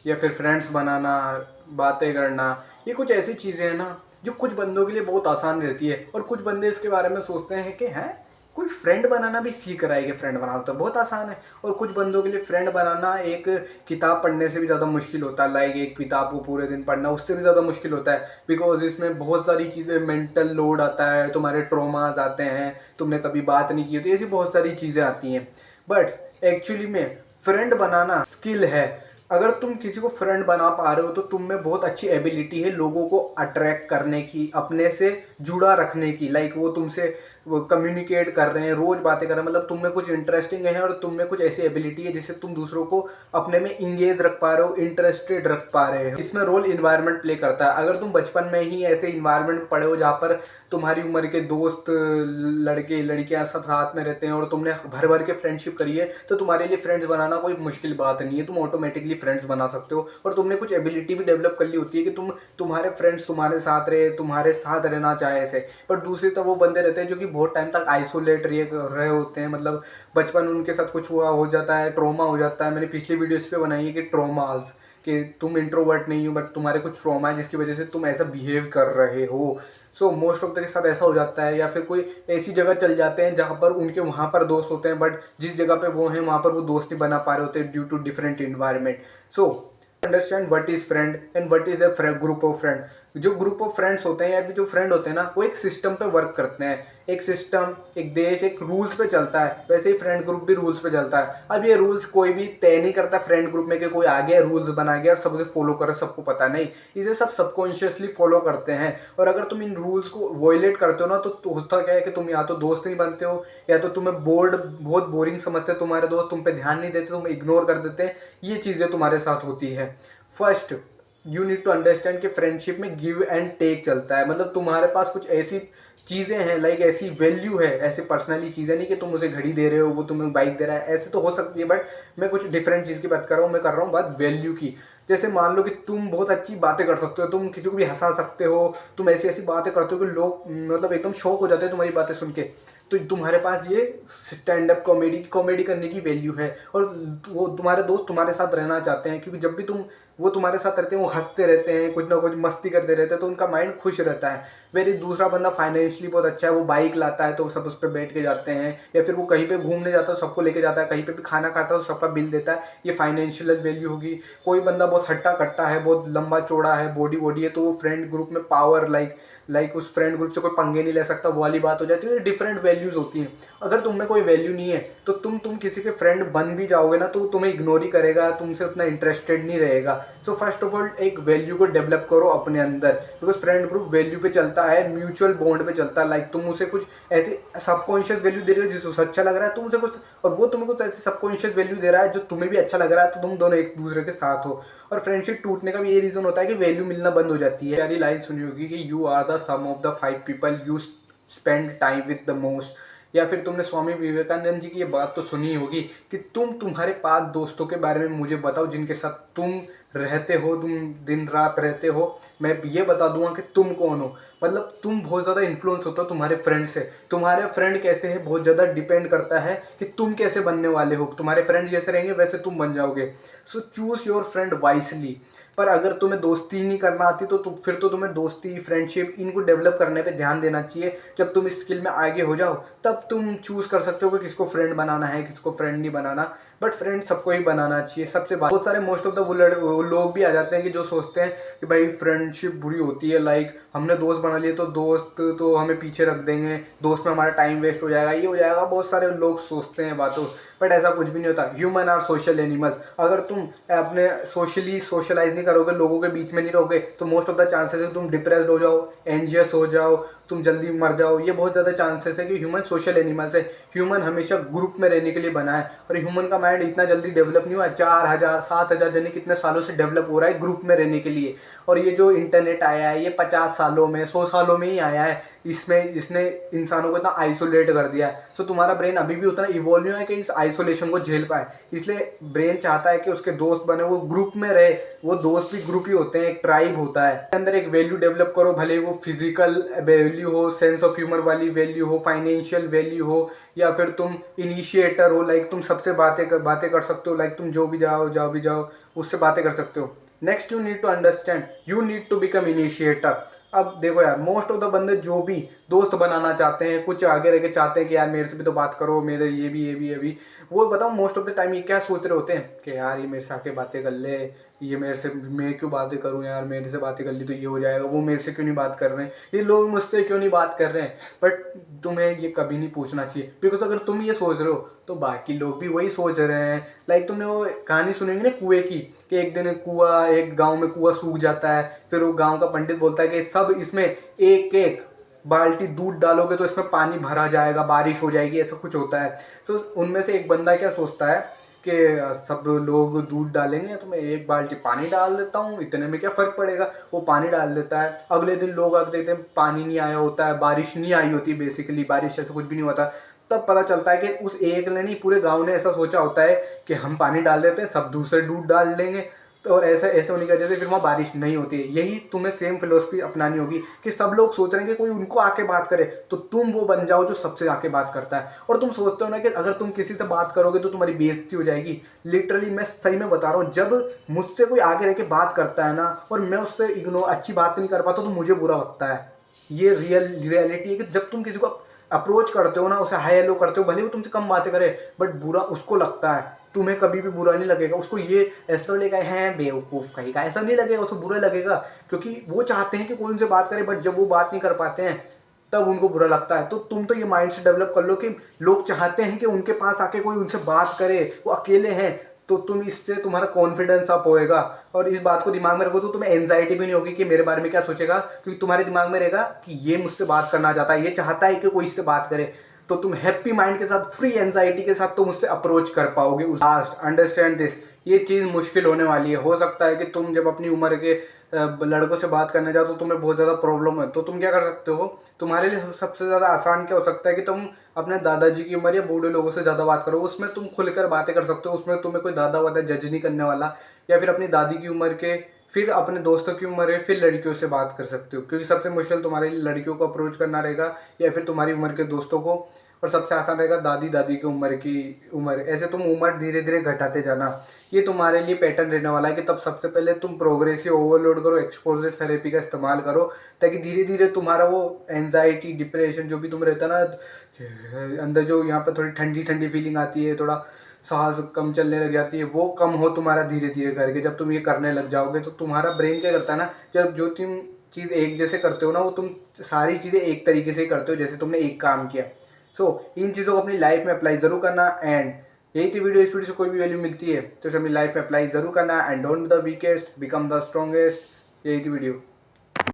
या फिर फ्रेंड्स बनाना, बातें करना, ये कुछ ऐसी चीज़ें हैं ना जो कुछ बंदों के लिए बहुत आसान रहती है, और कुछ बंदे इसके बारे में सोचते हैं कि हैं कोई फ्रेंड बनाना भी सीख रहा है कि फ्रेंड बनाना तो बहुत आसान है। और कुछ बंदों के लिए फ्रेंड बनाना एक किताब पढ़ने से भी ज़्यादा मुश्किल होता है, लाइक एक किताब को पूरे दिन पढ़ना उससे भी ज़्यादा मुश्किल होता है, बिकॉज इसमें बहुत सारी चीज़ें, मेंटल लोड आता है, तुम्हारे ट्रॉमाज आते हैं, तुमने कभी बात नहीं की होती, ऐसी बहुत सारी चीज़ें आती हैं। बट एक्चुअली में फ्रेंड बनाना स्किल है। अगर तुम किसी को फ्रेंड बना पा रहे हो तो तुम में बहुत अच्छी एबिलिटी है लोगों को अट्रैक्ट करने की, अपने से जुड़ा रखने की, लाइक वो तुमसे वो कम्युनिकेट कर रहे हैं, रोज बातें कर रहे हैं, मतलब तुम में कुछ इंटरेस्टिंग है और तुम में कुछ ऐसी एबिलिटी है जिससे तुम दूसरों को अपने में इंगेज रख पा रहे हो, इंटरेस्टेड रख पा रहे हो। इसमें रोल इन्वायरमेंट प्ले करता है। अगर तुम बचपन में ही ऐसे इन्वायरमेंट में पढ़े हो जहाँ पर तुम्हारी उम्र के दोस्त, लड़के लड़कियां सब साथ में रहते हैं और तुमने भर भर के फ्रेंडशिप करी है, तो तुम्हारे लिए फ्रेंड्स बनाना कोई मुश्किल बात नहीं है, तुम ऑटोमेटिकली फ्रेंड्स बना सकते हो। और तुमने कुछ एबिलिटी भी डेवलप कर ली होती है कि तुम्हारे फ्रेंड्स तुम्हारे साथ रहे, तुम्हारे साथ रहना चाहे ऐसे। पर दूसरी तरफ वो बंदे रहते हैं जो कि बहुत टाइम तक आइसोलेट रहे होते हैं, मतलब बचपन उनके साथ कुछ हुआ हो जाता है, ट्रॉमा हो जाता है। मैंने पिछली वीडियोस पे बनाई है कि ट्रॉमाज, कि तुम इंट्रोवर्ट नहीं हो बट तुम्हारे कुछ ट्रॉमा है जिसकी वजह से तुम ऐसा बिहेव कर रहे हो। सो मोस्ट ऑफ द के साथ ऐसा हो जाता है। या फिर कोई ऐसी जगह चल जाते हैं जहाँ पर उनके वहाँ पर दोस्त होते हैं, बट जिस जगह पे वो हैं वहाँ पर वो दोस्त नहीं बना पा रहे होते due to different environment. So understand what is friend and what is a group of friend. जो ग्रुप ऑफ फ्रेंड्स होते हैं या फिर जो फ्रेंड होते हैं ना, वो एक सिस्टम पे वर्क करते हैं। एक सिस्टम, एक देश, एक रूल्स पे चलता है, वैसे ही फ्रेंड ग्रुप भी रूल्स पे चलता है। अब ये रूल्स कोई भी तय नहीं करता फ्रेंड ग्रुप में कि कोई आ गया रूल्स बना गया और सब उसे फॉलो करे, सबको पता नहीं। इसे सब सबकॉन्शियसली फॉलो करते हैं। और अगर तुम इन रूल्स को वॉयलेट करते हो ना, तो होता क्या है कि तुम या तो दोस्त नहीं बनते हो, या तो तुम्हें बहुत बोरिंग समझते हैं तुम्हारे दोस्त, तुम पे ध्यान नहीं देते, तुम इग्नोर कर देते हैं। ये चीज़ें तुम्हारे साथ होती है। First you need to understand कि फ्रेंडशिप में गिव एंड टेक चलता है। मतलब तुम्हारे पास कुछ ऐसी चीज़ें हैं, लाइक ऐसी वैल्यू है, ऐसी पर्सनली चीज़ें नहीं कि तुम उसे घड़ी दे रहे हो, वो तुम्हें बाइक दे रहा है, ऐसे तो हो सकती है, बट मैं कुछ डिफरेंट चीज़ की बात कर रहा हूँ। मैं कर रहा हूँ बात वैल्यू की। जैसे मान लो कि तुम बहुत अच्छी बातें कर सकते हो, तुम किसी को भी हंसा सकते हो, तुम ऐसी ऐसी बातें करते हो कि लोग मतलब एकदम शौक हो जाते हैं तुम्हारी बातें सुन के। तो तुम्हारे पास ये स्टैंड अप कॉमेडी करने की वैल्यू है, और वो तुम्हारे दोस्त तुम्हारे साथ रहना चाहते हैं, क्योंकि जब भी वो तुम्हारे साथ रहते हैं वो हंसते रहते हैं, कुछ ना कुछ मस्ती करते रहते हैं, तो उनका माइंड खुश रहता है। वेरी दूसरा बंदा फाइनेंशियली बहुत अच्छा है, वो बाइक लाता है तो सब उस पर बैठ के जाते हैं, या फिर वो कहीं पे घूमने जाता है तो सबको लेके जाता है, कहीं पे भी खाना खाता है तो सबका बिल देता है, ये फाइनेंशियल वैल्यू होगी। कोई बंदा बहुत हट्टा कट्टा है, बहुत लंबा चौड़ा है, बॉडी है, तो वो फ्रेंड ग्रुप में पावर, लाइक उस फ्रेंड ग्रुप से कोई पंगे नहीं ले सकता, वो वाली बात हो जाती है। डिफरेंट वैल्यूज होती हैं। अगर तुम में कोई वैल्यू नहीं है तो तुम किसी के फ्रेंड बन भी जाओगे ना, तो तुम्हें इग्नोर ही करेगा, तुमसे उतना इंटरेस्टेड नहीं रहेगा। सो फर्स्ट ऑफ ऑल एक वैल्यू को डेवलप करो अपने अंदर, बिकॉज फ्रेंड ग्रुप वैल्यू पे चलता है, म्यूचुअल बॉन्ड पे चलता है। लाइक तुम उसे कुछ ऐसी सबकॉन्शियस वैल्यू दे रहे हो जिससे उसे अच्छा लग रहा है, तुम उसे कुछ, और वो तुम्हें कुछ ऐसी सबकॉन्शियस वैल्यू दे रहा है जो तुम्हें भी अच्छा लग रहा है, तो तुम दोनों एक दूसरे के साथ हो। और फ्रेंडशिप टूटने का भी ये रीजन होता है कि वैल्यू मिलना बंद हो जाती है। प्यारी लाइन सुनी होगी कि you are the sum of the 5 people you spend time with the most. या फिर तुमने स्वामी विवेकानंद जी की ये बात तो सुनी होगी कि तुम्हारे 5 दोस्तों के बारे में मुझे बताओ जिनके साथ तुम रहते हो, तुम दिन रात रहते हो, मैं ये बता दूंगा कि तुम कौन हो। मतलब तुम बहुत ज़्यादा इन्फ्लुएंस होता हो तुम्हारे फ्रेंड से। तुम्हारे फ्रेंड कैसे है बहुत ज़्यादा डिपेंड करता है कि तुम कैसे बनने वाले हो। तुम्हारे फ्रेंड जैसे रहेंगे वैसे तुम बन जाओगे। So choose your friend wisely. पर अगर तुम्हें दोस्ती नहीं करना आती तो फिर तो तुम्हें दोस्ती, फ्रेंडशिप, इनको डेवलप करने पे ध्यान देना चाहिए। जब तुम इस स्किल में आगे हो जाओ तब तुम चूज कर सकते हो कि किसको फ्रेंड बनाना है, किसको फ्रेंड नहीं बनाना। बट फ्रेंड सबको ही बनाना चाहिए। सबसे बहुत सारे मोस्ट ऑफ द वो लोग भी आ जाते हैं कि जो सोचते हैं कि भाई फ्रेंडशिप बुरी होती है, लाइक हमने दोस्त बना लिए तो दोस्त तो हमें पीछे रख देंगे, दोस्त में हमारा टाइम वेस्ट हो जाएगा, ये हो जाएगा। बहुत सारे लोग सोचते हैं बातों, बट ऐसा कुछ भी नहीं होता। Human are social animals. अगर तुम अपने सोशली सोशलाइज नहीं करोगे, लोगों के बीच में नहीं रहोगे, तो मोस्ट ऑफ द चांसेस है तुम डिप्रेस्ड हो जाओ, एंजियस हो जाओ, तुम जल्दी मर जाओ। ये बहुत ज़्यादा चांसेस है कि ह्यूमन सोशल एनिमल्स है। ह्यूमन हमेशा ग्रुप में रहने के लिए बना है, और ह्यूमन का माइंड इतना जल्दी डेवलप नहीं हुआ। 4,000 7,000 जने कितने सालों से डेवलप हो रहा है ग्रुप में रहने के लिए। और ये जो इंटरनेट आया है ये 50 सालों में, 100 सालों में ही आया है। इसमें इसने इंसानों को इतना आइसोलेट कर दिया है। सो तुम्हारा ब्रेन अभी भी उतना इवॉल्व नहीं हुआ है कि इस आइसोलेशन को झेल पाए। इसलिए ब्रेन चाहता है कि उसके दोस्त बने, वो ग्रुप में रहे। वो दोस्त भी ग्रुप ही होते हैं, एक ट्राइब होता है। अंदर एक वैल्यू डेवलप करो, भले वो फिजिकल वैल्यू हो, सेंस ऑफ ह्यूमर वाली वैल्यू हो, फाइनेंशियल वैल्यू हो, या फिर तुम इनिशिएटर हो, लाइक तुम सबसे बातें कर सकते हो, लाइक तुम जो भी जाओ उससे बातें कर सकते हो। Next, you need to understand, you need to become initiator. अब देखो यार, मोस्ट ऑफ द बंदे जो भी दोस्त बनाना चाहते हैं, कुछ आगे रह के चाहते हैं कि यार मेरे से भी तो बात करो, मेरे ये भी, वो बताओ मोस्ट ऑफ द टाइम ये क्या सोच रहे होते हैं कि यार ये मेरे से आके बातें कर ले, ये मेरे से, मैं क्यों बातें करूं यार, मेरे से बातें कर ली तो ये हो जाएगा, वो मेरे से क्यों नहीं बात कर रहे हैं, ये लोग मुझसे क्यों नहीं बात कर रहे हैं। बट तुम्हें ये कभी नहीं पूछना चाहिए, बिकॉज अगर तुम ये सोच रहे हो तो बाकी लोग भी वही सोच रहे हैं। लाइक तुमने वो कहानी सुनेंगे ना कुएं की, कि एक गांव में कुआं सूख जाता है, फिर वो गांव का पंडित बोलता है कि सब इसमें एक एक बाल्टी दूध डालोगे तो इसमें पानी भरा जाएगा, बारिश हो जाएगी, ऐसा कुछ होता है। तो उनमें से एक बंदा क्या सोचता है कि सब लोग दूध डालेंगे तो मैं एक बाल्टी पानी डाल देता हूँ, इतने में क्या फ़र्क पड़ेगा। वो पानी डाल देता है, अगले दिन लोग आकर देखते हैं पानी नहीं आया होता है, बारिश नहीं आई होती, बेसिकली बारिश ऐसा कुछ भी नहीं होता। तब पता चलता है कि उस एक ने नहीं, पूरे गांव ने ऐसा सोचा होता है कि हम पानी डाल देते हैं, सब दूसरे दूध डाल लेंगे, तो और ऐसे होने की वजह से फिर वहाँ बारिश नहीं होती है। यही तुम्हें सेम फिलोसफी अपनानी होगी कि सब लोग सोच रहे हैं कि कोई उनको आके बात करे, तो तुम वो बन जाओ जो सबसे आके बात करता है। और तुम सोचते हो ना कि अगर तुम किसी से बात करोगे तो तुम्हारी बेइज्जती हो जाएगी। लिटरली मैं सही में बता रहा हूँ, जब मुझसे कोई आगे रह के बात करता है ना और मैं उससे अच्छी बात नहीं कर पाता तो मुझे बुरा लगता है। ये रियलिटी है कि जब तुम किसी को अप्रोच करते हो ना, उसे हाय हेलो करते हो, भले वो तुमसे कम बातें करे, बट बुरा उसको लगता है, तुम्हें कभी भी बुरा नहीं लगेगा। उसको ये ऐसा तो लगेगा है बेवकूफ़ कहीं का, ऐसा नहीं लगेगा, उसको बुरा लगेगा, क्योंकि वो चाहते हैं कि कोई उनसे बात करे, बट जब वो बात नहीं कर पाते हैं तब उनको बुरा लगता है। तो तुम तो ये माइंड से डेवलप कर लो कि लोग चाहते हैं कि उनके पास आके कोई उनसे बात करे, वो अकेले हैं, तो तुम इससे तुम्हारा कॉन्फिडेंस अप होएगा। और इस बात को दिमाग में रखो तो तुम्हें एंजाइटी भी नहीं होगी कि मेरे बारे में क्या सोचेगा, क्योंकि तुम्हारे दिमाग में रहेगा कि ये मुझसे बात करना चाहता है, ये चाहता है कि कोई इससे बात करे। तो तुम हैप्पी माइंड के साथ, फ्री एंजाइटी के साथ तुम उससे अप्रोच कर पाओगे। लास्ट, अंडरस्टैंड दिस, ये चीज़ मुश्किल होने वाली है। हो सकता है कि तुम जब अपनी उम्र के लड़कों से बात करने जाओ तो तुम्हें बहुत ज़्यादा प्रॉब्लम है, तो तुम क्या कर सकते हो, तुम्हारे लिए सबसे ज़्यादा आसान क्या हो सकता है कि तुम अपने दादाजी की उम्र या बूढ़े लोगों से ज़्यादा बात करो। उसमें तुम खुलकर बातें कर सकते हो, उसमें तुम्हें कोई दादा वादा जज नहीं करने वाला। या फिर अपनी दादी की उम्र के, फिर अपने दोस्तों की उम्र है, फिर लड़कियों से बात कर सकते हो, क्योंकि सबसे मुश्किल तुम्हारे लिए लड़कियों को अप्रोच करना रहेगा, या फिर तुम्हारी उम्र के दोस्तों को, और सबसे आसान रहेगा दादी की उम्र। ऐसे तुम उम्र धीरे धीरे घटाते जाना। ये तुम्हारे लिए पैटर्न रहने वाला है कि तब सबसे पहले तुम प्रोग्रेसिव ओवरलोड करो, एक्सपोजर थेरेपी का इस्तेमाल करो, ताकि धीरे धीरे तुम्हारा वो एंजाइटी, डिप्रेशन जो भी तुम रहता है ना अंदर, जो यहाँ पर थोड़ी ठंडी ठंडी फीलिंग आती है, थोड़ा सांस कम चलने लग जाती है, वो कम हो तुम्हारा धीरे धीरे करके। जब तुम ये करने लग जाओगे तो तुम्हारा ब्रेन क्या करता है ना, जब जो तुम चीज़ एक जैसे करते हो ना, वो तुम सारी चीज़ें एक तरीके से ही करते हो जैसे तुमने एक काम किया। सो इन चीज़ों को अपनी लाइफ में अप्लाई ज़रूर करना। एंड यही थी वीडियो। इस वीडियो से कोई भी वैल्यू मिलती है तो इसे अपनी लाइफ में अप्लाई ज़रूर करना। And don't be the weakest, become the strongest. यही थी वीडियो।